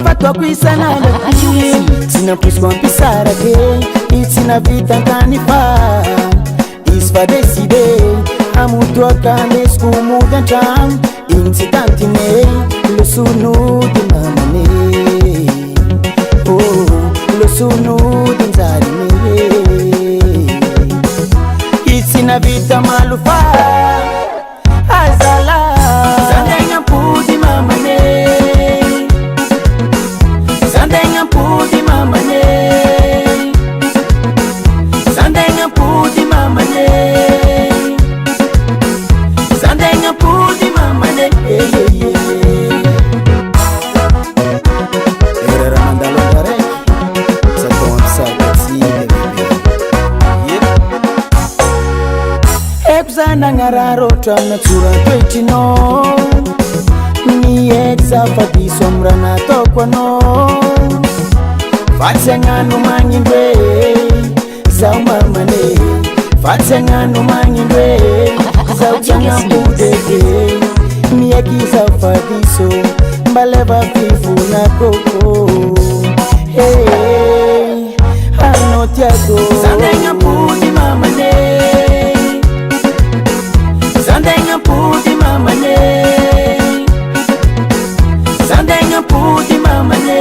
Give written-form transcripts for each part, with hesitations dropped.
Fatwa kuisanana Sina prisma pisara ke Itina vita kanipa Isfa decide Amutu akanes kumudan cham Incitantine Lo sunu di mamane Oh Lo sunu di zarine Itina vita malufa Azala Zandenga pudi mamane Zandenga pudi mamane Zandenga pudi mamane Zandenga pudi mamane Era mandalo dare Sa consa katsile Ekzana ngararo tana tura twetino Ni exa fati somra na tokwa no Fatsengano mangindwe Zau mamane Fatsengano mangindwe Zau changa budeke Ni ekiza fatiso Mbaleva fifu na koko Hey Ano tiago Zandenga pudi mamane Zandenga pudi mamane Zandenga pudi mamane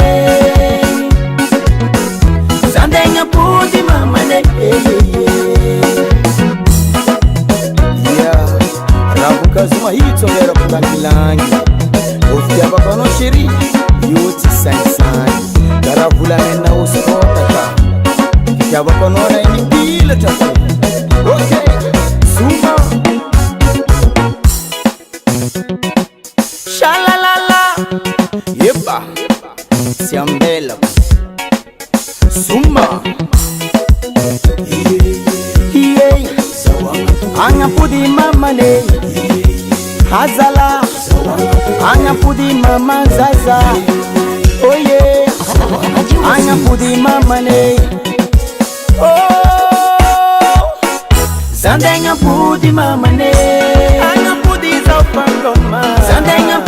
Zandenga pudi mamane Yeah Rabuka zuma hito vera kudangilangi Ofia baba no shiri Yuti sansani Karavula nena uskota ka Kia baba no na ini bila chako Okay Zuma Shalalala Yepa Siambela Zuma Yey Anga pudi mama ne Hazala Anga pudi mama zaza Oh yeah Anga pudi mama ne Oh Zandenga pudi mama ne Anga pudi za pangoma Zandenga